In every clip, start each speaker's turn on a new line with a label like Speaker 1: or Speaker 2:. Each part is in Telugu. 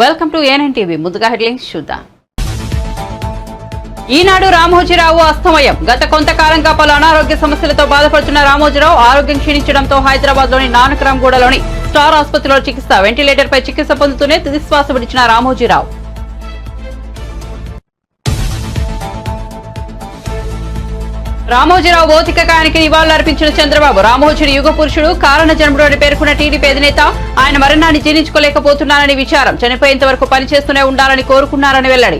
Speaker 1: Welcome to ANN TV. ముందుగా హెడ్లైన్స్ చూద్దాం. ఈనాడు రామోజీరావు అస్తమయం. గత కొంతకాలంగా పలు అనారోగ్య సమస్యలతో బాధపడుతున్న రామోజీరావు ఆరోగ్యం క్షీణించడంతో హైదరాబాద్ లోని నానక్రామ్గూడలోని స్టార్ ఆసుపత్రిలో చికిత్స. వెంటిలేటర్ పై చికిత్స పొందుతూనే తుదిశ్వాస విడిచిన రామోజీరావు. రామోజీరావు భౌతిక కాయానికి నివాళులర్పించిన చంద్రబాబు. రామోజీని యుగ పురుషుడు, కారణ జన్ముడు అని పేర్కొన్న టీడీపీ అధినేత ఆయన మరణాన్ని జీర్ణించుకోలేకపోతున్నారని విచారం. చనిపోయేంత వరకు పనిచేస్తూనే ఉండాలని కోరుకున్నారని వెల్లడి.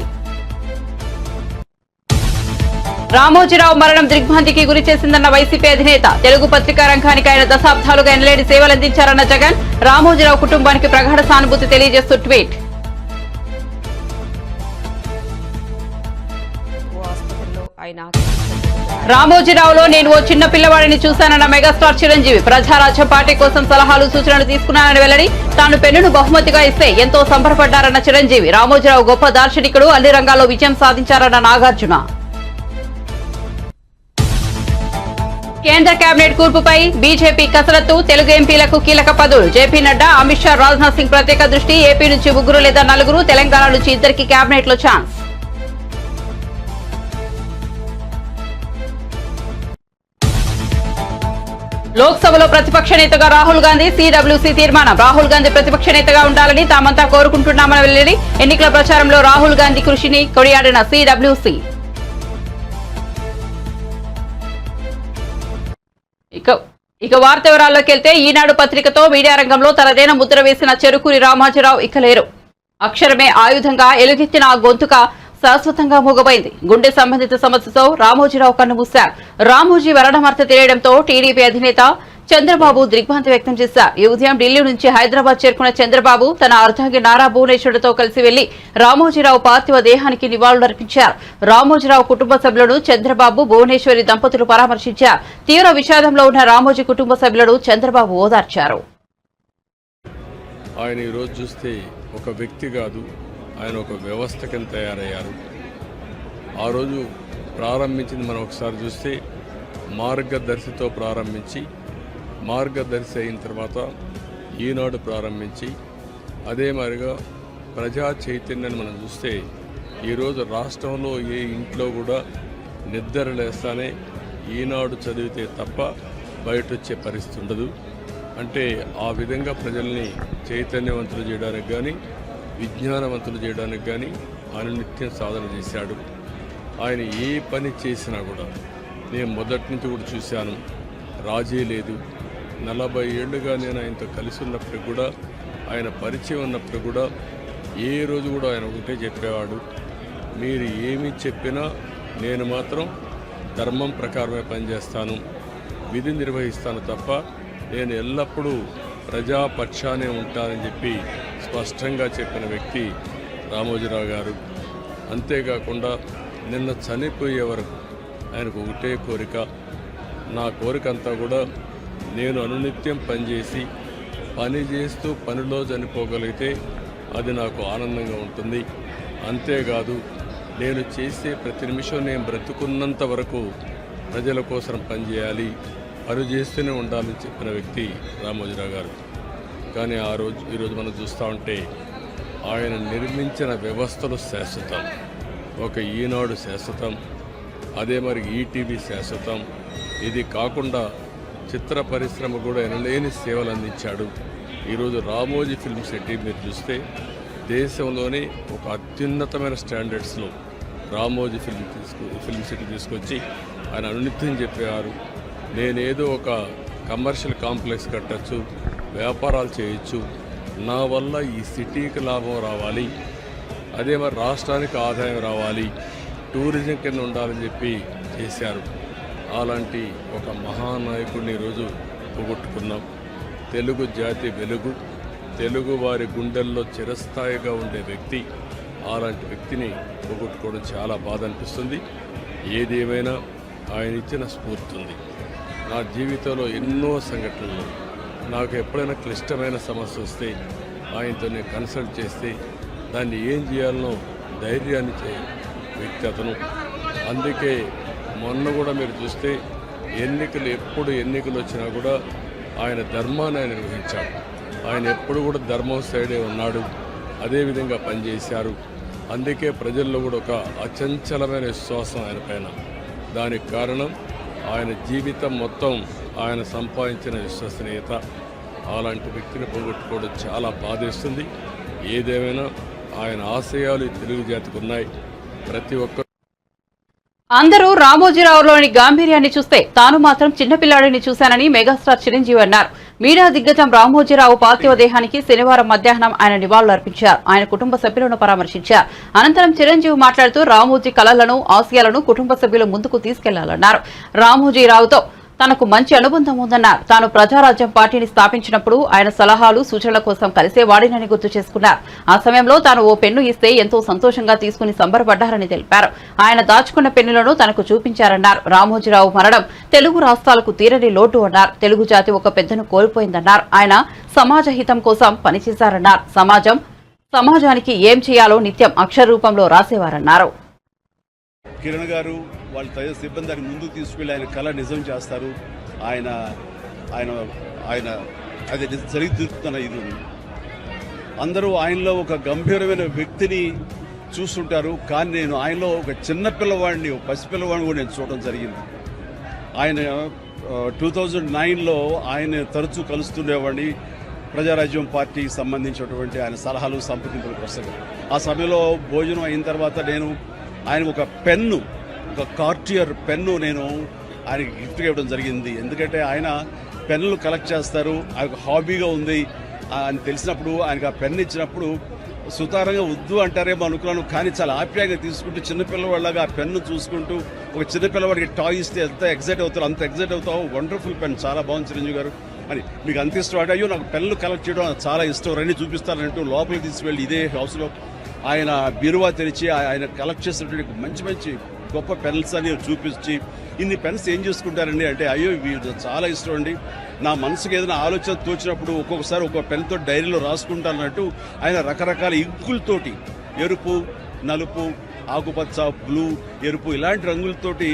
Speaker 1: రామోజీరావు మరణం దిగ్భ్రాంతికి గురి చేసిందన్న వైసీపీ అధినేత. తెలుగు పత్రికా రంగానికి ఆయన దశాబ్దాలుగా ఎనలేని సేవలందించారన్న జగన్. రామోజీరావు కుటుంబానికి ప్రగాఢ సానుభూతి తెలియజేస్తూ ట్వీట్. రామోజీరావులో నేను ఓ చిన్న పిల్లవాడిని చూశానన్న మెగాస్టార్ చిరంజీవి. ప్రజారాజ్యం పార్టీ కోసం సలహాలు సూచనలు తీసుకున్నానని వెల్లడి. తాను పెన్నును బహుమతిగా ఇస్తే ఎంతో సంబరపడ్డారన్న చిరంజీవి. రామోజీరావు గొప్ప దార్శనికుడు, అన్ని రంగాల్లో విజయం సాధించారన్న నాగార్జున. కేంద్ర కేబినెట్ కూర్పుపై బీజేపీ కసరత్తు. తెలుగు ఎంపీలకు కీలక పదవులు. జేపీ నడ్డా, అమిత్ షా, రాజ్నాథ్ సింగ్ ప్రత్యేక దృష్టి. ఏపీ నుంచి 3 లేదా 4, తెలంగాణ నుంచి 2కి కేబినెట్ లో ఛాన్స్. లోక్సభలో ప్రతిపక్ష నేతగా రాహుల్ గాంధీ. సిడబ్ల్యూసీ తీర్మానం. రాహుల్ గాంధీ ప్రతిపక్ష నేతగా ఉండాలని తామంతా కోరుకుంటున్నామని వెల్లడి. ఎన్నికల ప్రచారంలో రాహుల్ గాంధీ కృషిని కొనియాడిన సిడబ్ల్యూసీ. ఇక వార్త వివరాల్లోకి వెళ్తే, ఈనాడు పత్రికతో మీడియా రంగంలో తనదైన ముద్ర వేసిన చెరుకూరి రామోజీరావు ఇక లేరు. అక్షరమే ఆయుధంగా ఎలుగెత్తిన ఆ గొంతుక శాశ్వతంగా మూగబోయింది. గుండె సంబంధిత సమస్యతో రామోజీరావు కన్నుమూశారు. రామోజీ మరణవార్త తెలియడంతో టీడీపీ అధినేత చంద్రబాబు దిగ్భ్రాంతి వ్యక్తం చేశారు. ఈ ఉదయం ఢిల్లీ నుంచి హైదరాబాద్ చేరుకున్న చంద్రబాబు తన అర్ధాంగి నారా భువనేశ్వరుడితో కలిసి వెళ్లి రామోజీరావు పార్థివ దేహానికి నివాళులర్పించారు. రామోజీరావు కుటుంబ సభ్యులను చంద్రబాబు, భువనేశ్వరి దంపతులు పరామర్శించారు. తీవ్ర విషాదంలో ఉన్న రామోజీ కుటుంబ సభ్యులను చంద్రబాబు ఓదార్చారు.
Speaker 2: ఆయన ఈరోజు చూస్తే ఒక వ్యక్తి కాదు, ఆయన ఒక వ్యవస్థ కింద తయారయ్యారు. ఆ రోజు ప్రారంభించింది మనం ఒకసారి చూస్తే మార్గదర్శితో ప్రారంభించి, మార్గదర్శి అయిన తర్వాత ఈనాడు ప్రారంభించి, అదే మాదిరిగా ప్రజా చైతన్యాన్ని మనం చూస్తే ఈరోజు రాష్ట్రంలో ఏ ఇంట్లో కూడా నిద్ర లేస్తానే ఈనాడు చదివితే తప్ప బయట వచ్చే పరిస్థితి ఉండదు. అంటే ఆ విధంగా ప్రజల్ని చైతన్యవంతులు చేయడానికి కానీ, విజ్ఞానవంతులు చేయడానికి కానీ ఆయన నిత్యం సాధన చేశాడు. ఆయన ఏ పని చేసినా కూడా నేను మొదటి నుంచి కూడా చూశాను, రాజీ లేదు. 40 ఏళ్లుగా నేను ఆయనతో కలిసి ఉన్నప్పుడు కూడా, ఆయన పరిచయం ఉన్నప్పుడు కూడా ఏ రోజు కూడా ఆయన ఒకటే చెప్పేవాడు, మీరు ఏమి చెప్పినా నేను మాత్రం ధర్మం ప్రకారమే పనిచేస్తాను, విధి నిర్వహిస్తాను తప్ప నేను ఎల్లప్పుడూ ప్రజాపక్షానే ఉంటానని చెప్పి స్పష్టంగా చెప్పిన వ్యక్తి రామోజీరావు గారు. అంతేకాకుండా నిన్న చనిపోయే వరకు ఆయనకు ఒకటే కోరిక, నా కోరిక అంతా కూడా నేను అనునిత్యం పనిచేసి పని చేస్తూ పనిలో చనిపోగలిగితే అది నాకు ఆనందంగా ఉంటుంది. అంతేకాదు నేను చేసే ప్రతి నిమిషం నేను బ్రతుకున్నంత వరకు ప్రజల కోసం పనిచేయాలి, పని చేస్తూనే ఉండాలని చెప్పిన వ్యక్తి రామోజీరావు గారు. కానీ ఈరోజు మనం చూస్తూ ఉంటే ఆయన నిర్మించిన వ్యవస్థలు శాశ్వతం. ఒక ఈనాడు శాశ్వతం, అదే మరి ఈటీవీ శాశ్వతం. ఇది కాకుండా చిత్ర పరిశ్రమ కూడా ఎనలేని సేవలు అందించాడు. ఈరోజు రామోజీ ఫిల్మ్ సిటీ మీరు చూస్తే దేశంలోనే ఒక అత్యున్నతమైన స్టాండర్డ్స్లో రామోజీ ఫిల్మ్ సిటీ తీసుకొచ్చి ఆయన అనునిత్యం చెప్పేవారు, నేనేదో ఒక కమర్షియల్ కాంప్లెక్స్ కట్టచ్చు, వ్యాపారాలు చేయొచ్చు, నా వల్ల ఈ సిటీకి లాభం రావాలి, అదే మరి రాష్ట్రానికి ఆదాయం రావాలి, టూరిజం కింద ఉండాలని చెప్పి చేశారు. అలాంటి ఒక మహానాయకుడిని ఈరోజు పోగొట్టుకున్నాం. తెలుగు జాతి వెలుగు, తెలుగు వారి గుండెల్లో చిరస్థాయిగా ఉండే వ్యక్తి, అలాంటి వ్యక్తిని పోగొట్టుకోవడం చాలా బాధ అనిపిస్తుంది. ఏదేమైనా ఆయన ఇచ్చిన స్ఫూర్తి ఉంది. నా జీవితంలో ఎన్నో సంఘటనలు, నాకు ఎప్పుడైనా క్లిష్టమైన సమస్య వస్తే ఆయనతో నేను కన్సల్ట్ చేస్తే దాన్ని ఏం చేయాలనో ధైర్యాన్ని ఇచ్చే వ్యక్తి అతను. అందుకే మొన్న కూడా మీరు చూస్తే ఎప్పుడు ఎన్నికలు వచ్చినా కూడా ఆయన ధర్మాన్ని నిర్వహించాడు. ఆయన ఎప్పుడు కూడా ధర్మం సైడే ఉన్నాడు. అదేవిధంగా పనిచేశారు. అందుకే ప్రజల్లో కూడా ఒక అచంచలమైన విశ్వాసం ఆయన పైన. దానికి కారణం ఆయన జీవితం మొత్తం ఆయన సంపాదించిన విశ్వసనీయత. అలాంటి వ్యక్తిని పోగొట్టుకోవడం చాలా బాధేస్తుంది. ఏదేమైనా ఆయన ఆశయాలు ఈ తెలుగు జాతికి ఉన్నాయి. ప్రతి ఒక్కరు
Speaker 1: అందరూ రామోజీరావులోని గాంభీర్యాన్ని చూస్తే తాను మాత్రం చిన్నపిల్లాడిని చూశానని మెగాస్టార్ చిరంజీవి అన్నారు. మీడియా దిగ్గజం రామోజీరావు పార్థివ దేహానికి శనివారం మధ్యాహ్నం ఆయన నివాళులర్పించారు. ఆయన కుటుంబ సభ్యులను పరామర్శించారు. అనంతరం చిరంజీవి మాట్లాడుతూ రామోజీ కలలను, ఆశయాలను కుటుంబ సభ్యులు ముందుకు తీసుకెళ్లాలన్నారు. రామోజీరావుతో తనకు మంచి అనుబంధం ఉందన్నారు. తాను ప్రజారాజ్యం పార్టీని స్థాపించినప్పుడు ఆయన సలహాలు, సూచనల కోసం కలిసేవాడినని గుర్తు చేసుకున్నారు. ఆ సమయంలో తాను ఓ పెన్ను ఇస్తే ఎంతో సంతోషంగా తీసుకుని సంబరపడ్డారని తెలిపారు. ఆయన దాచుకున్న పెన్నులను తనకు చూపించారన్నారు. రామోజీరావు మరణం తెలుగు రాష్ట్రాలకు తీరని లోటు అన్నారు. తెలుగు జాతి ఒక పెద్దను కోల్పోయిందన్నారు. ఆయన సమాజ హితం కోసం పనిచేశారన్నారు. సమాజానికి ఏం చేయాలో నిత్యం అక్షర రూపంలో రాసేవారన్నారు.
Speaker 3: కిరణ్ గారు వాళ్ళ తదితర సిబ్బంది దాన్ని ముందుకు తీసుకెళ్లి ఆయన కళ నిజం చేస్తారు. ఆయన ఆయన ఆయన అది జరిగితున్న ఇది అందరూ ఆయనలో ఒక గంభీరమైన వ్యక్తిని చూస్తుంటారు. కానీ నేను ఆయనలో ఒక చిన్న పిల్లవాడిని, ఒక పసిపిల్లవాడిని కూడా నేను చూడడం జరిగింది. ఆయన 2009లో ఆయన తరచూ కలుస్తుండేవాడిని. ప్రజారాజ్యం పార్టీకి సంబంధించినటువంటి ఆయన సలహాలు, సంప్రదింపుల కోసం. ఆ సమయంలో భోజనం అయిన తర్వాత నేను ఆయన ఒక పెన్ను, ఒక కార్టియర్ పెన్ను నేను ఆయనకి గిఫ్ట్గా ఇవ్వడం జరిగింది. ఎందుకంటే ఆయన పెన్నులు కలెక్ట్ చేస్తారు, ఆయనకు హాబీగా ఉంది అని తెలిసినప్పుడు ఆయనకు ఆ పెన్ను ఇచ్చినప్పుడు సుతారంగా వద్దు అంటారేమో అనుకున్నాను. కానీ చాలా ఆప్యాయంగా తీసుకుంటూ చిన్నపిల్లవాళ్ళగా ఆ పెన్ను చూసుకుంటూ, ఒక చిన్నపిల్లవాడికి టాయ్ ఇస్తే ఎంత ఎగ్జైట్ అవుతారు అంత ఎగ్జైట్ అవుతావు. వండర్ఫుల్ పెన్, చాలా బాగుంది చిరంజీవి గారు అని. మీకు అంత ఇష్టం అంటే, అయ్యో నాకు పెన్నులు కలెక్ట్ చేయడం చాలా ఇష్టం, రండి చూపిస్తానంటూ లోపలికి తీసుకువెళ్ళి ఇదే హౌస్లో ఆయన బీరువా తెరిచి ఆయన కలెక్ట్ చేసినటువంటి మంచి మంచి గొప్ప పెన్స్ అని చూపించి, ఇన్ని పెన్స్ ఏం చేసుకుంటారండి అంటే, అయ్యో ఇవి చాలా ఇష్టం అండి, నా మనసుకు ఏదైనా ఆలోచన తోచినప్పుడు ఒక్కొక్కసారి ఒక్కొక్క పెన్తో డైరీలో రాసుకుంటానన్నట్టు ఆయన రకరకాల ఇంకులతోటి, ఎరుపు, నలుపు, ఆకుపచ్చ, బ్లూ, ఎరుపు ఇలాంటి రంగులతోటి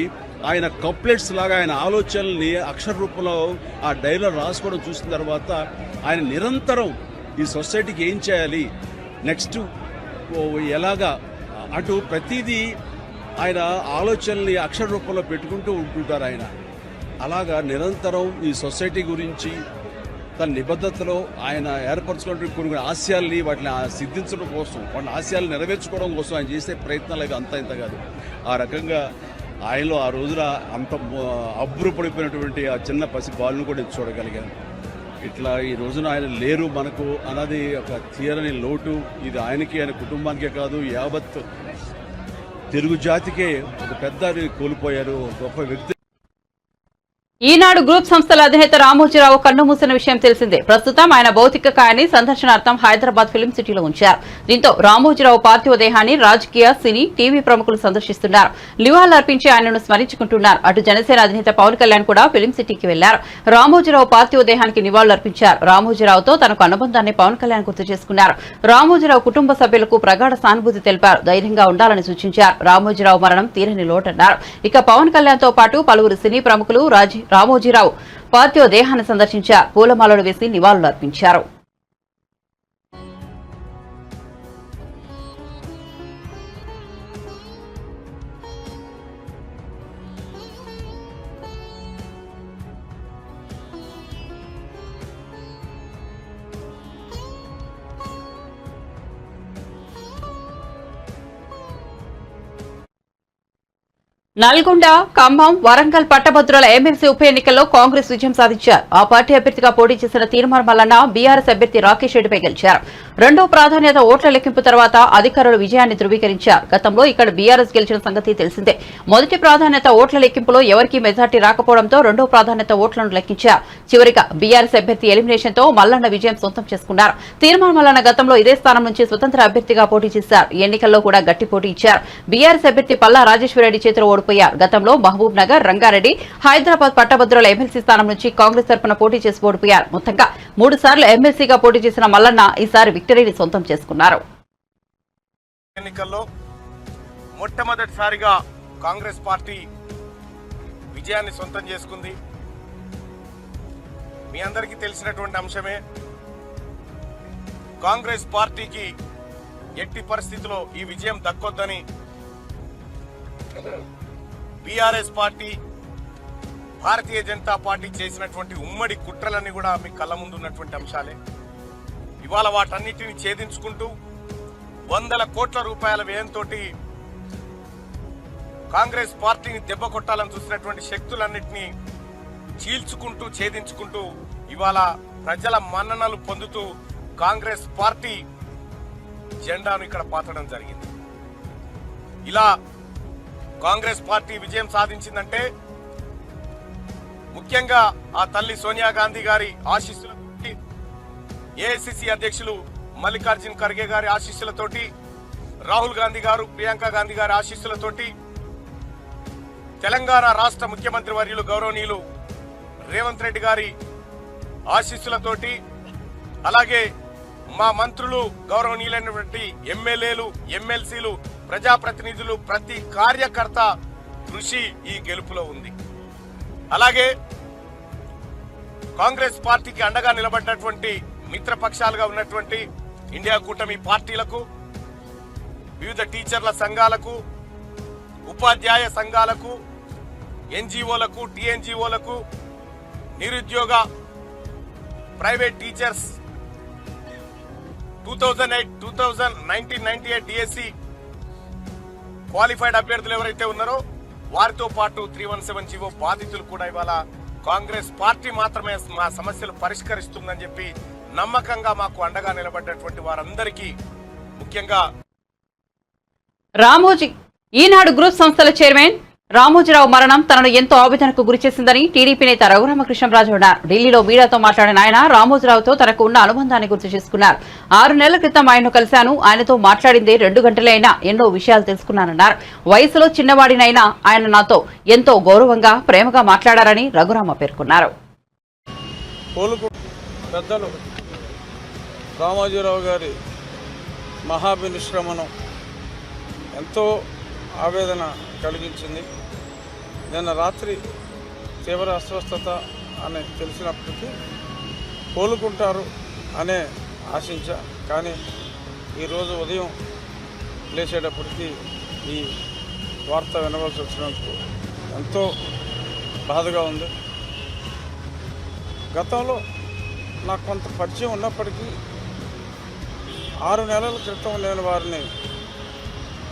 Speaker 3: ఆయన కప్లెట్స్ లాగా ఆయన ఆలోచనల్ని అక్షర రూపంలో ఆ డైరీలో రాసుకోవడం చూసిన తర్వాత ఆయన నిరంతరం ఈ సొసైటీకి ఏం చేయాలి, నెక్స్ట్ ఎలాగా అటు ప్రతిదీ ఆయన ఆలోచనల్ని అక్షర రూపంలో పెట్టుకుంటూ ఉంటుంటారు. ఆయన అలాగా నిరంతరం ఈ సొసైటీ గురించి తన నిబద్ధతలో ఆయన ఏర్పరచుకున్న కొన్ని ఆశయాల్ని వాటిని సిద్ధించడం కోసం, వాటిని ఆశయాలు నెరవేర్చుకోవడం కోసం ఆయన చేసే ప్రయత్నాలు అంత ఇంత కాదు. ఆ రకంగా ఆయనలో ఆ రోజున అంత అబ్బురపడిపోయినటువంటి ఆ చిన్న పసి బాలును కూడా చూడగలిగాను. ఇట్లా ఈ రోజున ఆయన లేరు మనకు అన్నది ఒక తీరని లోటు. ఇది ఆయనకి, ఆయన కుటుంబానికే కాదు, యావత్ తెలుగు జాతికే ఒక పెద్ద కోల్పోయారు, గొప్ప వ్యక్తి.
Speaker 1: ఈనాడు గ్రూప్ సంస్థల అధినేత రామోజీరావు కన్నుమూసిన విషయం తెలిసిందే. ప్రస్తుతం ఆయన భౌతిక కాయాన్ని సందర్శనార్థం హైదరాబాద్ ఫిల్మ్ సిటీలో ఉంచారు. దీంతో రామోజీరావు పార్థివ దేహాన్ని రాజకీయ, సినీ, టీవీ ప్రముఖులు సందర్శిస్తున్నారు. నివాళులర్పించి ఆయనను స్మరించుకుంటున్నారు. అటు జనసేన అధినేత పవన్ కళ్యాణ్ కూడా ఫిల్మ్ సిటీకి వెళ్లారు. రామోజీరావు పార్థివ దేహానికి నివాళులర్పించారు. రామోజీరావుతో తనకు అనుబంధాన్ని పవన్ కళ్యాణ్ గుర్తు చేసుకున్నారు. రామోజీరావు కుటుంబ సభ్యులకు ప్రగాఢ సానుభూతి తెలిపారు. ధైర్యంగా ఉండాలని సూచించారు. రామోజీరావు మరణం తీరని లోటన్నారు. ఇక పవన్ కళ్యాణ్ తో పాటు పలువురు సినీ ప్రముఖులు రామోజీరావు పార్థివ దేహాన్ని సందర్శించారు. పూలమాలలు వేసి నివాళులర్పించారు. నల్గొండ, ఖమ్మం, వరంగల్ పట్టభద్రుల ఎమ్మెల్సీ ఉప ఎన్నికల్లో కాంగ్రెస్ విజయం సాధించారు. ఆ పార్టీ అభ్యర్థిగా పోటీ చేసిన తీర్మార్ మల్లన్న బీఆర్ఎస్ అభ్యర్థి రాకేష్ రెడ్డిపై గెలిచారు. రెండో ప్రాధాన్యత ఓట్ల లెక్కింపు తర్వాత అధికారులు విజయాన్ని ధృవీకరించారు. గతంలో ఇక్కడ బీఆర్ఎస్ గెలిచిన సంగతి తెలిసిందే. మొదటి ప్రాధాన్యత ఓట్ల లెక్కింపులో ఎవరికీ మెజార్టీ రాకపోవడంతో రెండో ప్రాధాన్యత ఓట్లను లెక్కించారు. చివరిగా బీఆర్ఎస్ అభ్యర్థి ఎలిమినేషన్ తో మల్లన్న విజయం సొంతం చేసుకున్నారు. తీర్మార్ మల్లన్న గతంలో ఇదే స్థానం నుంచి స్వతంత్ర అభ్యర్థిగా పోటీ చేశారు. ఈ ఎన్నికల్లో కూడా గట్టి పోటీ ఇచ్చారు. బీఆర్ఎస్ అభ్యర్థి పల్లా రాజేశ్వరరెడ్డి చేతిలో ఓడిపోయారు. గతంలో మహబూబ్ నగర్, రంగారెడ్డి, హైదరాబాద్ పట్టభద్రుల ఎమ్మెల్సీ స్థానం నుంచి కాంగ్రెస్ తరఫున పోటీ చేసి ఓడిపోయారు. మొత్తంగా 3 సార్లు ఎమ్మెల్సీగా పోటీ చేసిన మల్లన్న ఈసారి విక్టరీని సొంతం చేసుకున్నారు.
Speaker 4: ఎన్నికల్లో మొట్టమొదటిసారిగా కాంగ్రెస్ పార్టీ విజయాన్ని సొంతం చేసుకుంది. మీ అందరికీ తెలిసినటువంటి అంశమే. కాంగ్రెస్ పార్టీకి ఎట్టి పరిస్థితిలో ఈ విజయం దక్కొద్దని BRS party, Bharatiya Janata party చేసినటువంటి ఉమ్మడి కుట్రలన్నీ కూడా మీ కళ్ళ ముందు ఉన్నటువంటి అంశాలే. ఇవాళ వాటన్నిటిని ఛేదించుకుంటూ 100 కోట్ల రూపాయల వ్యయంతో కాంగ్రెస్ పార్టీని దెబ్బ కొట్టాలని చూసినటువంటి శక్తులన్నింటినీ చీల్చుకుంటూ ఛేదించుకుంటూ ఇవాళ ప్రజల మన్ననలు పొందుతూ కాంగ్రెస్ పార్టీ జెండాను ఇక్కడ పాతడం జరిగింది. ఇలా కాంగ్రెస్ పార్టీ విజయం సాధించిందంటే ముఖ్యంగా ఆ తల్లి సోనియా గాంధీ గారి ఆశీస్సులతోటి, ఏఐసిసి అధ్యక్షులు మల్లికార్జున్ ఖర్గే గారి ఆశీస్సులతోటి, రాహుల్ గాంధీ గారు, ప్రియాంక గాంధీ గారి ఆశీస్సులతోటి, తెలంగాణ రాష్ట్ర ముఖ్యమంత్రి వర్యులు గౌరవనీయులు రేవంత్ రెడ్డి గారి ఆశీస్సులతోటి, అలాగే మా మంత్రులు, గౌరవనీయులైనటువంటి ఎమ్మెల్యేలు, ఎమ్మెల్సీలు, ప్రజాప్రతినిధులు, ప్రతి కార్యకర్త కృషి ఈ గెలుపులో ఉంది. అలాగే కాంగ్రెస్ పార్టీకి అండగా నిలబడినటువంటి మిత్రపక్షాలుగా ఉన్నటువంటి ఇండియా కూటమి పార్టీలకు, వివిధ టీచర్ల సంఘాలకు, ఉపాధ్యాయ సంఘాలకు, ఎన్జిఓలకు, టిఎన్జిఓలకు, నిరుద్యోగ ప్రైవేట్ టీచర్స్ 1998 డిఎస్సి క్వాలిఫైడ్ అభ్యర్థులు ఎవరైతే ఉన్నారో వారితో పాటు 317 జీవో బాధితులు కూడా ఇవాళ కాంగ్రెస్ పార్టీ మాత్రమే మా సమస్యలు పరిష్కరిస్తుందని చెప్పి నమ్మకంగా మాకు అండగా నిలబడ్డటువంటి వారందరికీ, ముఖ్యంగా
Speaker 1: రామోజీ ఈనాడు గ్రూప్ సంస్థల చైర్మన్ రామోజీరావు మరణం తనను ఎంతో ఆవేదనకు గురిచేసిందని టీడీపీ నేత రఘురామకృష్ణరాజు అన్నారు. ఢిల్లీలో మీడియాతో మాట్లాడిన ఆయన రామోజీరావుతో తనకు ఉన్న అనుబంధాన్ని గుర్తు చేసుకున్నారు. 6 నెలల క్రితం ఆయన్ను కలిశాను. ఆయనతో మాట్లాడిందే 2 గంటలే అయినా ఎన్నో విషయాలు తెలుసుకున్నానన్నారు. వయసులో చిన్నవాడినైనా ఆయన నాతో ఎంతో గౌరవంగా, ప్రేమగా మాట్లాడారని రఘురామ పేర్కొన్నారు.
Speaker 5: పెద్దలు రామోజీరావు గారి మహాభినిష్క్రమణం ఎంతో ఆవేదన కలిగించింది. నిన్న రాత్రి తీవ్ర అస్వస్థత అని తెలిసినప్పటికీ కోలుకుంటారు అనే ఆశించా. కానీ ఈరోజు ఉదయం లేచేటప్పటికీ ఈ వార్త వినవలసి వచ్చినందుకు ఎంతో బాధగా ఉంది. గతంలో నాకు కొంత పరిచయం ఉన్నప్పటికీ 6 నెలల క్రితం నేను వారిని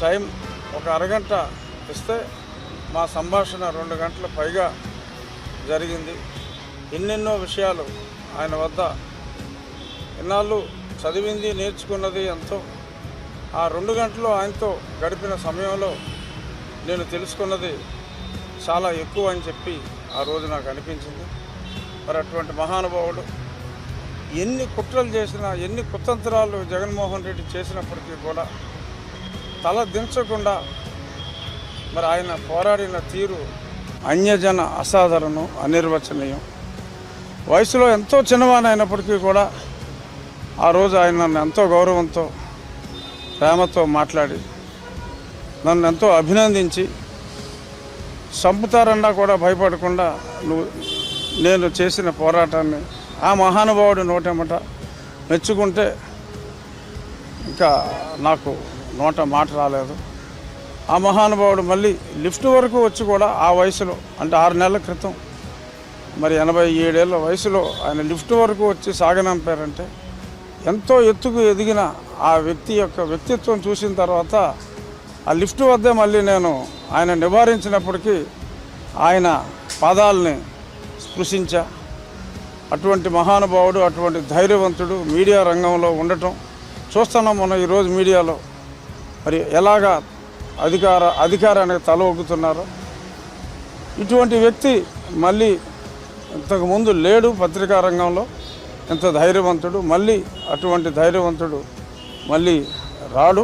Speaker 5: టైం ఒక అరగంట ఇస్తే మా సంభాషణ 2 గంటల పైగా జరిగింది. ఎన్నెన్నో విషయాలు ఆయన వద్ద ఇన్నాళ్ళు చదివింది, నేర్చుకున్నది ఎంతో. ఆ 2 గంటలు ఆయనతో గడిపిన సమయంలో నేను తెలుసుకున్నది చాలా ఎక్కువ అని చెప్పి ఆ రోజు నాకు అనిపించింది. మరి అటువంటి మహానుభావుడు ఎన్ని కుట్రలు చేసినా, ఎన్ని కుతంత్రాలు జగన్మోహన్ రెడ్డి చేసినప్పటికీ కూడా తల దించకుండా మరి ఆయన పోరాడిన తీరు అన్యజన అసాధారణం, అనిర్వచనీయం. వయసులో ఎంతో చిన్నవాణి అయినప్పటికీ కూడా ఆ రోజు ఆయన నన్ను ఎంతో గౌరవంతో, ప్రేమతో మాట్లాడి నన్ను ఎంతో అభినందించి, చంపుతారన్నా కూడా భయపడకుండా నేను చేసిన పోరాటాన్ని ఆ మహానుభావుడు నోటెమ్మట మెచ్చుకుంటే ఇంకా నాకు నోట మాట రాలేదు. ఆ మహానుభావుడు మళ్ళీ లిఫ్ట్ వరకు వచ్చి కూడా ఆ వయసులో, అంటే 6 నెలల క్రితం, మరి 87 ఏళ్ళ వయసులో ఆయన లిఫ్ట్ వరకు వచ్చి సాగనంపారంటే ఎంతో ఎత్తుకు ఎదిగిన ఆ వ్యక్తి యొక్క వ్యక్తిత్వం చూసిన తర్వాత ఆ లిఫ్ట్ వద్దే మళ్ళీ నేను ఆయన నివారించినప్పటికీ ఆయన పాదాలని స్పృశించా. అటువంటి మహానుభావుడు, అటువంటి ధైర్యవంతుడు మీడియా రంగంలో ఉండటం చూస్తున్నాం మనం ఈరోజు మీడియాలో. మరి ఎలాగా అధికారానికి తల ఒగ్గుతున్నారో ఇటువంటి వ్యక్తి మళ్ళీ ఇంతకుముందు లేడు పత్రికా రంగంలో. ఎంత ధైర్యవంతుడు, మళ్ళీ అటువంటి ధైర్యవంతుడు మళ్ళీ రాడు.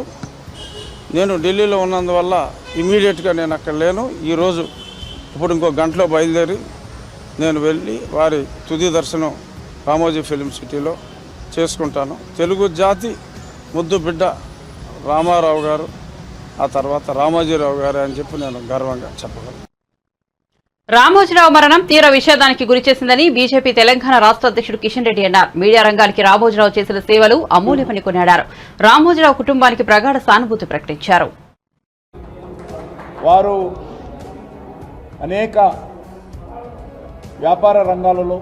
Speaker 5: నేను ఢిల్లీలో ఉన్నందువల్ల ఇమీడియట్గా నేను అక్కడ లేను. ఈరోజు ఇప్పుడు ఇంకో గంటలో బయలుదేరి నేను వెళ్ళి వారి తుది దర్శనం రామోజీ ఫిల్మ్ సిటీలో చేసుకుంటాను. తెలుగు జాతి ముద్దు బిడ్డ రామారావు గారు, ఆ తర్వాత రామోజీరావు గారు అని చెప్పి నేను గర్వంగా చెప్పగలను.
Speaker 1: రామోజీరావు మరణం తీవ్ర విషాదానికి గురిచేసిందని బీజేపీ తెలంగాణ రాష్ట్ర అధ్యక్షుడు కిషన్ రెడ్డి అన్నారు. మీడియా రంగానికి రామోజీరావు చేసిన సేవలు అమూల్యమని కొనియాడారు. రామోజీరావు కుటుంబానికి ప్రగాఢ సానుభూతి ప్రకటించారు.
Speaker 6: వారు అనేక వ్యాపార రంగాలలో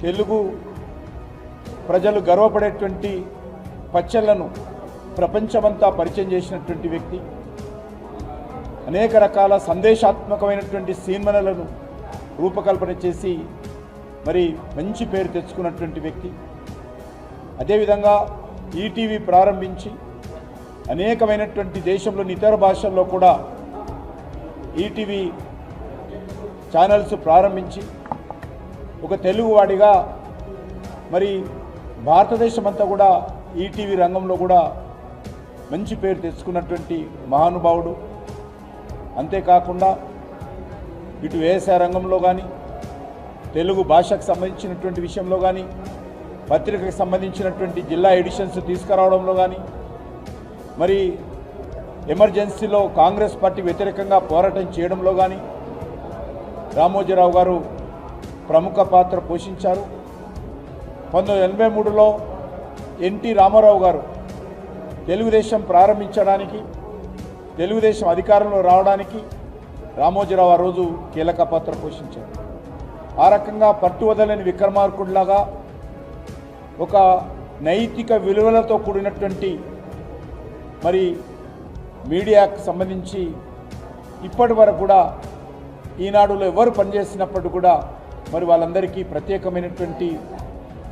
Speaker 6: తెలుగు ప్రజలు గర్వపడేటువంటి పచ్చళ్లను ప్రపంచమంతా పరిచయం చేసినటువంటి వ్యక్తి. అనేక రకాల సందేశాత్మకమైనటువంటి సినిమాలను రూపకల్పన చేసి మరి మంచి పేరు తెచ్చుకున్నటువంటి వ్యక్తి. అదేవిధంగా ఈటీవీ ప్రారంభించి అనేకమైనటువంటి దేశంలోని ఇతర భాషల్లో కూడా ఈటీవీ ఛానల్స్ ప్రారంభించి ఒక తెలుగువాడిగా మరి భారతదేశం అంతా కూడా ఈటీవీ రంగంలో కూడా మంచి పేరు తెచ్చుకున్నటువంటి మహానుభావుడు. అంతేకాకుండా ఇటు వ్యవసాయ రంగంలో కానీ, తెలుగు భాషకు సంబంధించినటువంటి విషయంలో కానీ, పత్రికకు సంబంధించినటువంటి జిల్లా ఎడిషన్స్ తీసుకురావడంలో కానీ, మరి ఎమర్జెన్సీలో కాంగ్రెస్ పార్టీ వ్యతిరేకంగా పోరాటం చేయడంలో కానీ రామోజీరావు గారు ప్రముఖ పాత్ర పోషించారు. 1983లో ఎన్టీ రామారావు గారు తెలుగుదేశం ప్రారంభించడానికి, తెలుగుదేశం అధికారంలో రావడానికి రామోజీరావు ఆ రోజు కీలక పాత్ర పోషించారు. ఆ రకంగా పట్టువదలని విక్రమార్కుడిలాగా ఒక నైతిక విలువలతో కూడినటువంటి మరి మీడియాకు సంబంధించి ఇప్పటి వరకు కూడా ఈనాడులో ఎవరు పనిచేసినప్పుడు కూడా మరి వాళ్ళందరికీ ప్రత్యేకమైనటువంటి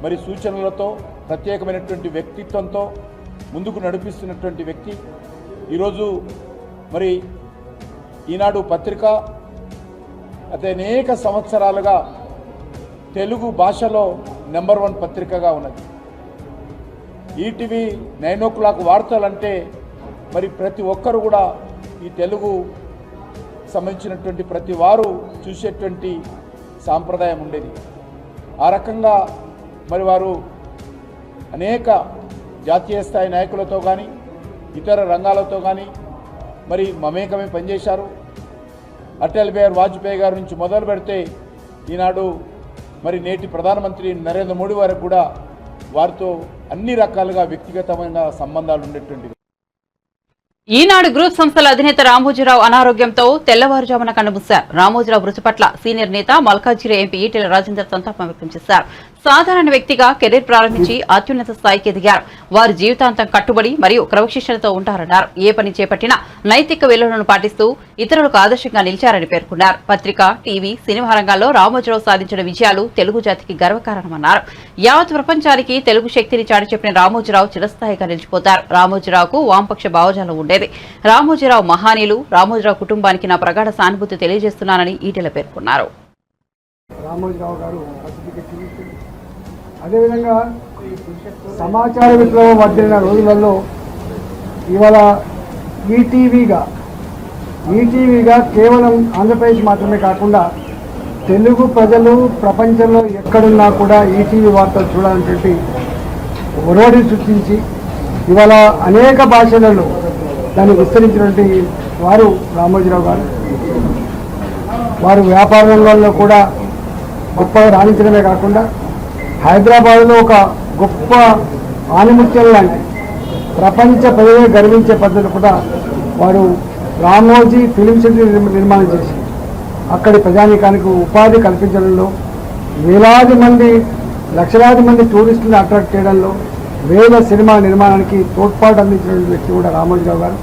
Speaker 6: మరి సూచనలతో, ప్రత్యేకమైనటువంటి వ్యక్తిత్వంతో ముందుకు నడిపిస్తున్నటువంటి వ్యక్తి. ఈరోజు మరి ఈనాడు పత్రిక అదే అనేక సంవత్సరాలుగా తెలుగు భాషలో నెంబర్ 1 పత్రికగా ఉన్నది. ఈటీవీ 9 o'clock వార్తలంటే మరి ప్రతి ఒక్కరు కూడా ఈ తెలుగు సంబంధించినటువంటి ప్రతి వారు చూసేటువంటి సాంప్రదాయం ఉండేది. ఆ రకంగా మరి వారు అనేక జాతీయ స్థాయి నాయకులతో కానీ, ఇతర రంగాలతో కానీ మరి మమేకమే పనిచేశారు. అటల్ బిహారీ వాజ్పేయి గారి నుంచి మొదలు పెడితే ఈనాడు మరి నేటి ప్రధానమంత్రి నరేంద్ర మోడీ వరకు కూడా వారితో అన్ని రకాలుగా వ్యక్తిగతమైన సంబంధాలు ఉండేటువంటివి.
Speaker 1: ఈనాడు గ్రూప్ సంస్థల అధినేత రామోజీరావు అనారోగ్యంతో తెల్లవారుజామున కన్నుమూశారు. రామోజీరావు మృతి పట్ల సీనియర్ నేత మల్కాజిగిరి ఎంపీ ఈటెల రాజేందర్ సంతాపం వ్యక్తం చేశారు. సాధారణ వ్యక్తిగా కెరీర్ ప్రారంభించి అత్యున్నత స్థాయికి ఎదిగారు. వారు జీవితాంతం కట్టుబడి మరియు క్రమశిక్షణతో ఉంటారన్నారు. ఏ పని చేపట్టినా నైతిక విలువలను పాటిస్తూ ఇతరులకు ఆదర్శంగా నిలిచారని పేర్కొన్నారు. పత్రిక, టీవీ, సినిమా రంగాల్లో రామోజీరావు సాధించిన విజయాలు తెలుగు జాతికి గర్వకారణమన్నారు. యావత్ ప్రపంచానికి తెలుగు శక్తిని చాటి చెప్పిన రామోజీరావు చిరస్థాయిగా నిలిచిపోతారు. రామోజీరావుకు వామపక్ష భావజాలం ఉండేది. రామోజీరావు మహానీయులు. రామోజీరావు కుటుంబానికి నా ప్రగాఢ సానుభూతి తెలియజేస్తున్నానని ఈటెల పేర్కొన్నారు.
Speaker 7: రామోజీరావు గారు అదేవిధంగా సమాచార విప్లవం వర్ధిల్లిన రోజులలో ఇవాళ ఈటీవీగా కేవలం ఆంధ్రప్రదేశ్ మాత్రమే కాకుండా తెలుగు ప్రజలు ప్రపంచంలో ఎక్కడున్నా కూడా ఈటీవీ వార్తలు చూడాలనేటువంటి ఒరవడి సృష్టించి ఇవాళ అనేక భాషలలో దాన్ని విస్తరించినటువంటి వారు రామోజీరావు గారు. వారు వ్యాపార రంగంలో కూడా గొప్పగా రాణించడమే కాకుండా హైదరాబాద్లో ఒక గొప్ప ఆనిముత్యం లాంటి ప్రపంచ ప్రజలు గర్వించే పద్ధతి కూడా వారు రామోజీ ఫిలిం సిటీ నిర్మాణం చేసి అక్కడి ప్రజానీకానికి ఉపాధి కల్పించడంలో, వేలాది మంది లక్షలాది మంది టూరిస్టులను అట్రాక్ట్ చేయడంలో, వేల సినిమా నిర్మాణానికి తోడ్పాటు అందించినటువంటి వ్యక్తి కూడా రామోజీరావు గారు.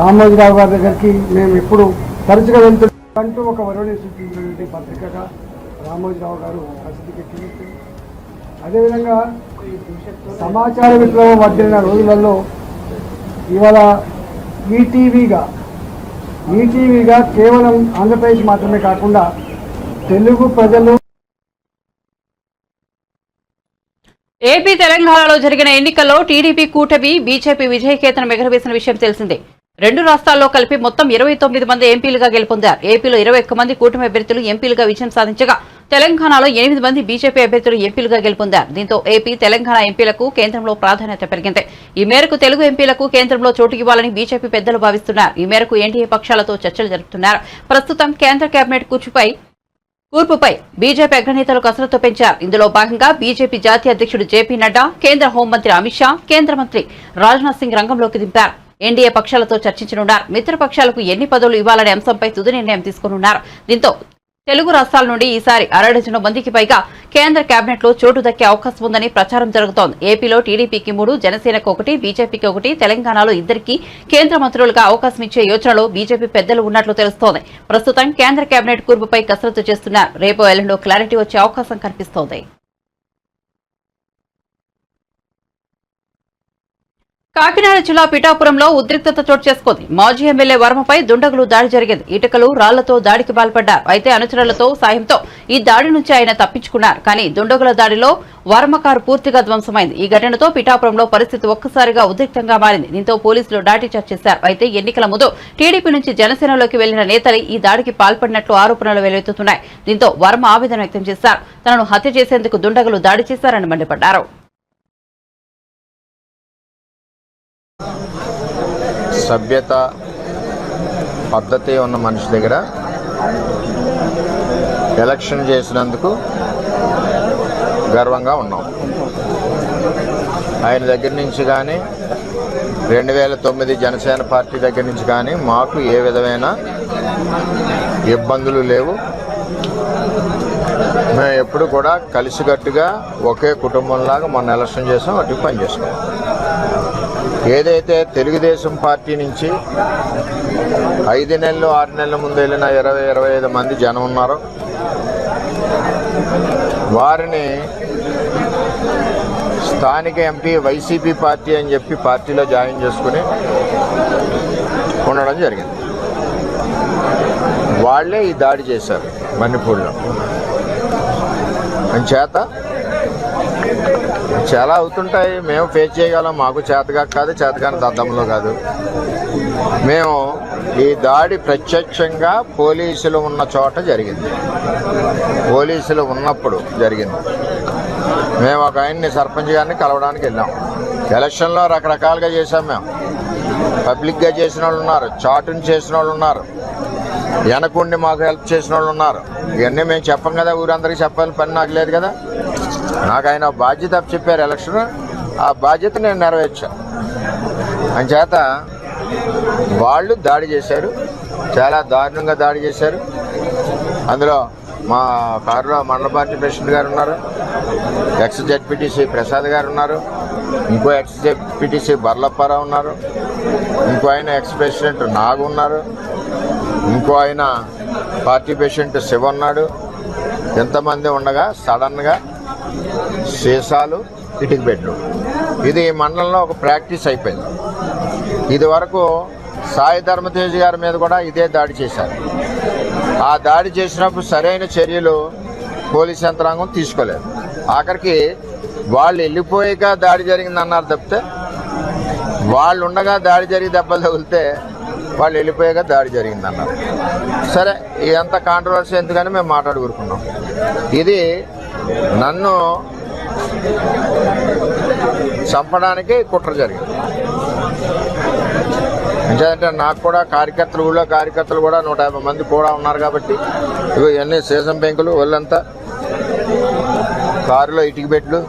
Speaker 7: రామోజీరావు గారి దగ్గరికి మేము ఎప్పుడు తరచుగా వెళ్తుంటూ ఒక వరుణి సృష్టించినటువంటి పత్రికగా రామోజీరావు గారు ప్రసిద్ధికి. అదేవిధంగా సమాచార విప్లవం వర్ధిల్లిన రోజులలో ఇవాళ ఈటీవీగా కేవలం ఆంధ్రప్రదేశ్ మాత్రమే కాకుండా తెలుగు ప్రజలు.
Speaker 1: ఏపీ, తెలంగాణలో జరిగిన ఎన్నికల్లో టీడీపీ కూటమి బీజేపీ విజయకేతనం ఎగరవేసిన విషయం తెలిసిందే. 2 రాష్ట్రాల్లో కలిపి మొత్తం 29 మంది ఎంపీలుగా గెలుపొందారు. ఏపీలో 21 మంది కూటమి అభ్యర్థులు ఎంపీలుగా విజయం సాధించగా తెలంగాణలో 8 మంది బీజేపీ అభ్యర్థులు ఎంపీలుగా గెలుపొందారు. దీంతో ఏపీ, తెలంగాణ ఎంపీలకు కేంద్రంలో ప్రాధాన్యత పెరిగింది. ఈ మేరకు తెలుగు ఎంపీలకు కేంద్రంలో చోటు ఇవ్వాలని బీజేపీ పెద్దలు భావిస్తున్నారు. ఈ మేరకు ఎన్డీఏ పక్షాలతో చర్చలు జరుపుతున్నారు. ప్రస్తుతం కేంద్ర కేబినెట్ కూర్పుపై బీజేపీ అగ్రనేతలు కసరత్తు పెంచారు. ఇందులో భాగంగా బీజేపీ జాతీయ అధ్యక్షుడు జేపీ నడ్డా, కేంద్ర హోంమంత్రి అమిత్ షా, కేంద్ర మంత్రి రాజ్నాథ్ సింగ్ రంగంలోకి దింపారు. ఎన్డీఏ పక్షాలతో చర్చించనున్నారు. మిత్రపక్షాలకు ఎన్ని పదవులు ఇవ్వాలనే అంశంపై తుది నిర్ణయం తీసుకోనున్నారు. దీంతో తెలుగు రాష్ట్రాల నుండి ఈసారి 60 మందికి పైగా కేంద్ర కేబినెట్ లో చోటు దక్కే అవకాశం ఉందని ప్రచారం జరుగుతోంది. ఏపీలో టీడీపీకి 3, జనసేనకు 1, బీజేపీకి 1, తెలంగాణలో 2 కేంద్ర మంత్రులుగా అవకాశం ఇచ్చే యోచనలో బీజేపీ పెద్దలు ఉన్నట్లు తెలుస్తోంది. ప్రస్తుతం కేంద్ర కేబినెట్ కూర్పుపై కసరత్తు చేస్తున్నారు. రేపు ఎల్లుండో క్లారిటీ వచ్చే అవకాశం కనిపిస్తోంది. కాకినాడ జిల్లా పిఠాపురంలో ఉద్రిక్తత చోటు చేసుకుంది. మాజీ ఎమ్మెల్యే వర్మపై దుండగులు దాడి జరిగింది. ఇటుకలు, రాళ్లతో దాడికి పాల్పడ్డారు. అయితే అనుచరులతో సాయంతో ఈ దాడి నుంచి ఆయన తప్పించుకున్నారు. కానీ దుండగుల దాడిలో వర్మ కారు పూర్తిగా ధ్వంసమైంది. ఈ ఘటనతో పిఠాపురంలో పరిస్థితి ఒక్కసారిగా ఉద్రిక్తంగా మారింది. దీంతో పోలీసులు లాఠీచార్జ్ చేశారు. అయితే ఎన్నికల ముందు టీడీపీ నుంచి జనసేనలోకి వెళ్లిన నేతలు ఈ దాడికి పాల్పడినట్లు ఆరోపణలు వెలువెత్తుతున్నాయి. దీంతో వర్మ ఆవేదన వ్యక్తం చేశారు. తనను హత్య చేసేందుకు దుండగులు దాడి చేశారని మండిపడ్డారు.
Speaker 8: సభ్యత, పద్ధతి ఉన్న మనిషి దగ్గర ఎలక్షన్ చేసినందుకు గర్వంగా ఉన్నాం. ఆయన దగ్గర నుంచి కానీ 2009 జనసేన పార్టీ దగ్గర నుంచి కానీ మాకు ఏ విధమైన ఇబ్బందులు లేవు. మేము ఎప్పుడు కూడా కలిసికట్టుగా ఒకే కుటుంబంలాగా మొన్న ఎలక్షన్ చేసాం, అటు పని చేసుకున్నాం. ఏదైతే తెలుగుదేశం పార్టీ నుంచి 5 నెలలు 6 నెలల ముందు వెళ్ళిన 20-25 మంది జనం ఉన్నారో వారిని స్థానిక ఎంపీ వైసీపీ పార్టీ అని చెప్పి పార్టీలో జాయిన్ చేసుకుని ఉండడం జరిగింది. వాళ్లే ఈ దాడి చేశారు మణిపూర్లో. అంచేత చాలా అవుతుంటాయి, మేము ఫేస్ చేయగలం. మాకు చేతగా కాదు, చేతగాని దద్దంలో కాదు. మేము ఈ దాడి ప్రత్యక్షంగా పోలీసులు ఉన్న చోట జరిగింది, పోలీసులు ఉన్నప్పుడు జరిగింది. మేము ఒక ఆయన్ని సర్పంచ్ గారిని కలవడానికి వెళ్ళాం. ఎలక్షన్లో రకరకాలుగా చేశాం. మేము పబ్లిక్గా చేసిన వాళ్ళు ఉన్నారు, చాటుని చేసిన వాళ్ళు ఉన్నారు, వెనకుండి మాకు హెల్ప్ చేసిన వాళ్ళు ఉన్నారు. ఇవన్నీ మేము చెప్పం కదా, ఊరందరికీ చెప్పాలని పని నాకు లేదు కదా. నాకు ఆయన బాధ్యత చెప్పారు ఎలక్షన్, ఆ బాధ్యత నేను నెరవేర్చాను. అంచేత వాళ్ళు దాడి చేశారు, చాలా దారుణంగా దాడి చేశారు. అందులో మా కారులో మండల పార్టీ ప్రెసిడెంట్ గారు ఉన్నారు, ఎక్స్ జెడ్పీటీసీ ప్రసాద్ గారు ఉన్నారు, ఇంకో ఎక్స్ జెడ్పీటీసీ బర్లప్పారావు ఉన్నారు, ఇంకో ఆయన ఎక్స్ ప్రెసిడెంట్ నాగు ఉన్నారు, ఇంకో ఆయన పార్టీ ప్రెసిడెంట్ శివ ఉన్నాడు. ఎంతమంది ఉండగా సడన్గా సీసాలు, ఇటుక బెడ్లు, ఇది మండలంలో ఒక ప్రాక్టీస్ అయిపోయింది. ఇది వరకు సాయి ధర్మతేజ్ గారి మీద కూడా ఇదే దాడి చేశారు. ఆ దాడి చేసినప్పుడు సరైన చర్యలు పోలీస్ యంత్రాంగం తీసుకోలేదు. ఆఖరికి వాళ్ళు వెళ్ళిపోయాక దాడి జరిగిందన్నారు తప్పితే, వాళ్ళు ఉండగా దాడి జరిగి దెబ్బలు తగిలితే వాళ్ళు వెళ్ళిపోయాక దాడి జరిగిందన్నారు. సరే, ఇదంతా కాంట్రవర్సీ ఎందుకని మేము మాట్లాడుకుంటున్నాం. ఇది నన్ను చంపడానికి కుట్ర జరిగింది. అంటే నాకు కూడా కార్యకర్తలు కూడా 150 మంది కూడా ఉన్నారు కాబట్టి ఇవన్నీ సీసం పెంకులు, ఒళ్ళంతా కారులో ఇటుక బెడ్లు,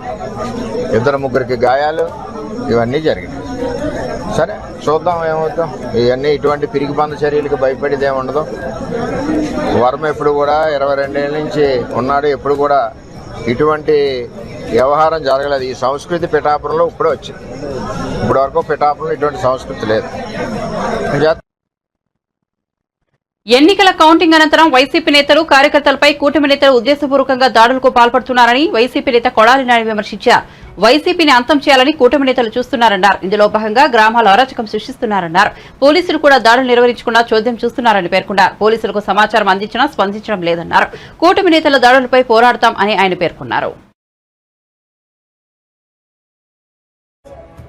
Speaker 8: 2-3 గాయాలు, ఇవన్నీ జరిగినాయి. సరే, చూద్దాం ఏమవుతాం. ఇవన్నీ ఇటువంటి పిరికి పంద చర్యలకు భయపడేది ఏముండదు. వర్మ ఎప్పుడు కూడా 22 ఏళ్ళ నుంచి ఉన్నాడు, ఎప్పుడు కూడా ఇటువంటి వ్యవహారం జరగలేదు. ఈ సంస్కృతి పిఠాపురంలో ఇప్పుడే వచ్చింది. ఇప్పటి వరకు పిఠాపురంలో ఇటువంటి సంస్కృతి లేదు.
Speaker 1: ఎన్నికల కౌంటింగ్ అనంతరం వైసీపీ నేతలు, కార్యకర్తలపై కూటమి నేతలు ఉద్దేశపూర్వకంగా దాడులకు పాల్పడుతున్నారని వైసీపీ నేత కొడాలి నాని విమర్శించారు. వైసీపీని అంతం చేయాలని కూటమి నేతలు చూస్తున్నారన్నారు. ఇందులో భాగంగా గ్రామాల అరాచకం సృష్టిస్తున్నారన్నారు. పోలీసులు కూడా దాడులు నిర్వహించకుండా చోద్యం చూస్తున్నారని పేర్కొన్నారు. పోలీసులకు సమాచారం అందించినా స్పందించడం లేదన్నారు. కూటమి నేతల దాడులపై పోరాడతాం అని ఆయన పేర్కొన్నారు.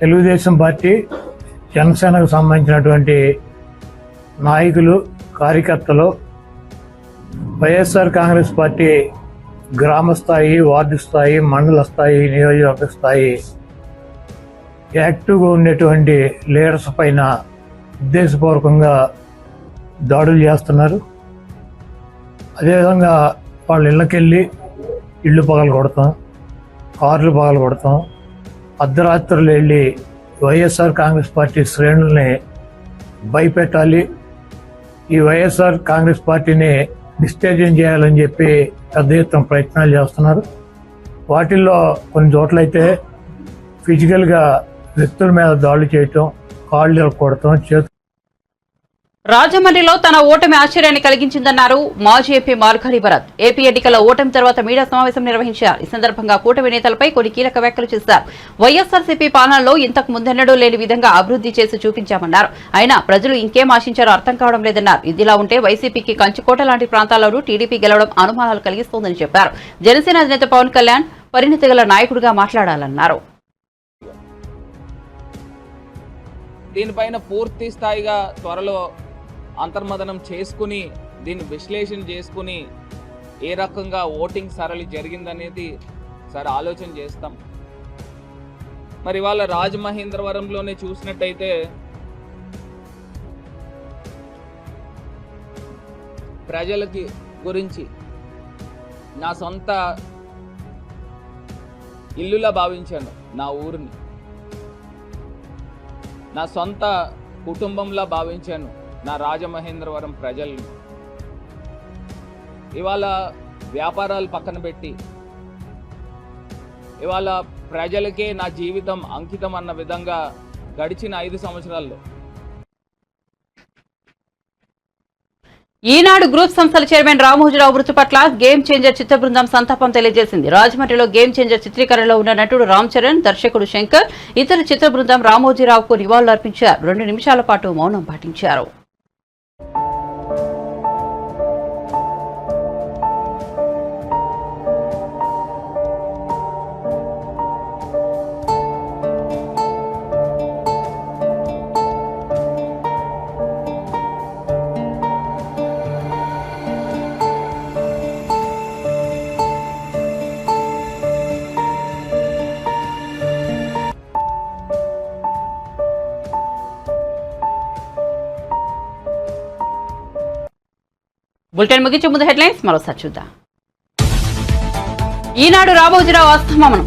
Speaker 9: తెలుగుదేశం పార్టీ, జనసేనకు సంబంధించినటువంటి నాయకులు, కార్యకర్తలు వైఎస్ఆర్ కాంగ్రెస్ పార్టీ గ్రామ స్థాయి, వార్డు స్థాయి, మండల స్థాయి, నియోజకవర్గ స్థాయి యాక్టివ్గా ఉండేటువంటి లీడర్స్ పైన ఉద్దేశపూర్వకంగా దాడులు చేస్తున్నారు. అదేవిధంగా వాళ్ళ ఇళ్ళకెళ్ళి ఇళ్ళు పగలు కొడతాం, కార్లు పగలు కొడతాం, అర్ధరాత్రులు వెళ్ళి వైఎస్ఆర్ కాంగ్రెస్ పార్టీ శ్రేణుల్ని భయపెట్టాలి, ఈ వైఎస్ఆర్ కాంగ్రెస్ పార్టీని డిస్టేజన్ చేయాలని చెప్పి పెద్ద ఎత్తున ప్రయత్నాలు చేస్తున్నారు. వాటిల్లో కొన్ని చోట్లయితే ఫిజికల్గా వ్యక్తుల మీద దాడులు చేయటం, కాళ్ళు కొడటం, చేతులు.
Speaker 1: రాజమండ్రిలో తన ఓటమి ఆశ్చర్యాన్ని కలిగించిందన్నారు మాజీ ఎంపీ మార్గాని భరత్. ఏపీ ఎన్నికల ఓటమి తర్వాత మీడియా సమావేశం నిర్వహించారు. ఈ సందర్భంగా కూటమి నేతలపై కొన్ని కీలక వ్యాఖ్యలు చేశారు. వైఎస్ఆర్సీపీ పాలనలో ఇంతకు ముందెన్నడూ లేని విధంగా అభివృద్ధి చేసి చూపించామన్నారు. అయినా ప్రజలు ఇంకేం ఆశించారో అర్థం కావడం లేదన్నారు. ఇదిలా ఉంటే వైసీపీకి కంచుకోట లాంటి ప్రాంతాల్లోనూ టీడీపీ గెలవడం అనుమానాలు కలిగిస్తోందని చెప్పారు. జనసేన అధినేత పవన్ కళ్యాణ్ పరిణితి గల నాయకుడిగా మాట్లాడాలన్నారు.
Speaker 10: దీనిపైన పూర్తి స్థాయిగా త్వరలో అంతర్మదనం చేసుకుని దీన్ని విశ్లేషణ చేసుకుని ఏ రకంగా ఓటింగ్ సరళి జరిగిందనేది సరే ఆలోచన చేస్తాం. మరి ఇవాళ రాజమహేంద్రవరంలోనే చూసినట్టయితే ప్రజలకి గురించి నా సొంత ఇల్లులా భావించాను, నా ఊరిని నా సొంత కుటుంబంలా భావించాను, నా రాజమహేంద్రవరం ప్రజల్ని. ఇవాళ వ్యాపారాలు పక్కన పెట్టి ఇవాళ ప్రజలకే నా జీవితం అంకితం అన్న విధంగా గడిచిన 5 సంవత్సరాల్లో
Speaker 1: ఈనాడు గ్రూప్ సంస్థల చైర్మన్ రామోజీరావు మృతి పట్ల గేమ్ చేంజర్ చిత్ర బృందం సంతాపం తెలియజేసింది. రాజమండ్రిలో గేమ్ చేంజర్ చిత్రీకరణలో ఉన్న నటుడు రామ్ చరణ్, దర్శకుడు శంకర్, ఇతర చిత్ర బృందం రామోజీరావుకు నివాళులర్పించారు. 2 నిమిషాల పాటు మౌనం పాటించారు. బులెటిన్ ముగించే ముందు హెడ్లైన్స్ మరోసారి చూద్దాం. ఈనాడు రామోజీరావు అస్తమనం.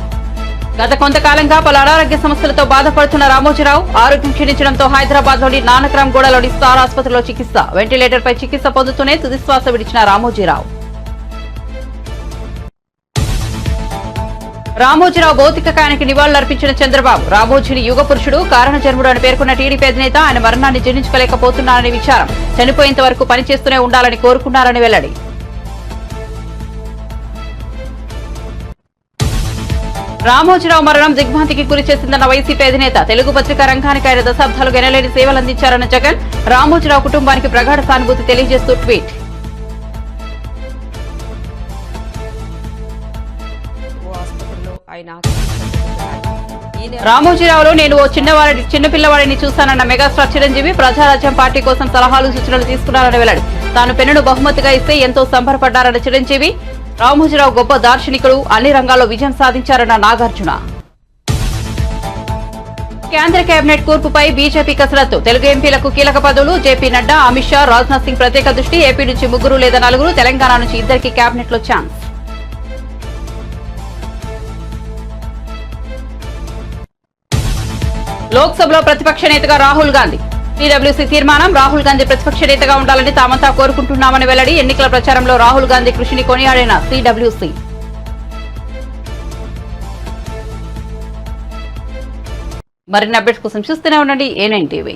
Speaker 1: గత కొంతకాలంగా పలు అనారోగ్య సమస్యలతో బాధపడుతున్న రామోజీరావు ఆరోగ్యం క్షీణించడంతో హైదరాబాద్లోని నానక్రామ్ గూడలోని స్టార్ ఆసుపత్రిలో చికిత్స. వెంటిలేటర్పై చికిత్స పొందుతూనే తుదిశ్వాస విడిచిన రామోజీరావు. రామోజీరావు భౌతిక కాయానికి నివాళులర్పించిన చంద్రబాబు. రామోజీని యుగ పురుషుడు, కారణ జన్ముడు అని పేర్కొన్న టీడీపీ అధినేత ఆయన మరణాన్ని జీర్ణించుకోలేకపోతున్నారని విచారం. చనిపోయేంత వరకు పనిచేస్తూనే ఉండాలని కోరుకున్నారని వెల్లడి. రామోజీరావు మరణం దిగ్భ్రాంతికి గురి చేసిందన్న వైసీపీ అధినేత. తెలుగు పత్రికా రంగానికి ఆయన దశాబ్దాలుగా ఎనలేని సేవలందించారన్న జగన్. రామోజీరావు కుటుంబానికి ప్రగాఢ సానుభూతి తెలియజేస్తూ ట్వీట్. రామోజీరావులో నేను ఓ చిన్నపిల్లవాడిని చూశానన్న మెగాస్టార్ చిరంజీవి. ప్రజారాజ్యం పార్టీ కోసం సలహాలు సూచనలు తీసుకున్నారని వెల్లడి. తాను పెన్నును బహుమతిగా ఇస్తే ఎంతో సంబరపడ్డారన్న చిరంజీవి. రామోజీరావు గొప్ప దార్శనికుడు, అన్ని రంగాల్లో విజయం సాధించారన్న నాగార్జున. కేంద్ర కేబినెట్ కూర్పుపై బీజేపీ కసరత్తు. తెలుగు ఎంపీలకు కీలక పదవులు. జేపీ నడ్డా, అమిత్ షా, రాజ్నాథ్ సింగ్ ప్రత్యేక దృష్టి. ఏపీ నుంచి 3 లేదా 4, తెలంగాణ నుంచి 2కి కేబినెట్ లో ఛాన్స్. లోక్సభలో ప్రతిపక్ష నేతగా రాహుల్ గాంధీ. టీడబ్ల్యూసీ తీర్మానం. రాహుల్ గాంధీ ప్రతిపక్ష నేతగా ఉండాలని తామంతా కోరుకుంటున్నామని వెల్లడి. ఎన్నికల ప్రచారంలో రాహుల్ గాంధీ కృషిని కొనియాడిన టీడబ్ల్యూసీ. మరిన్ని అప్డేట్స్ కోసం చూస్తూనే ఉండండి A9 TV.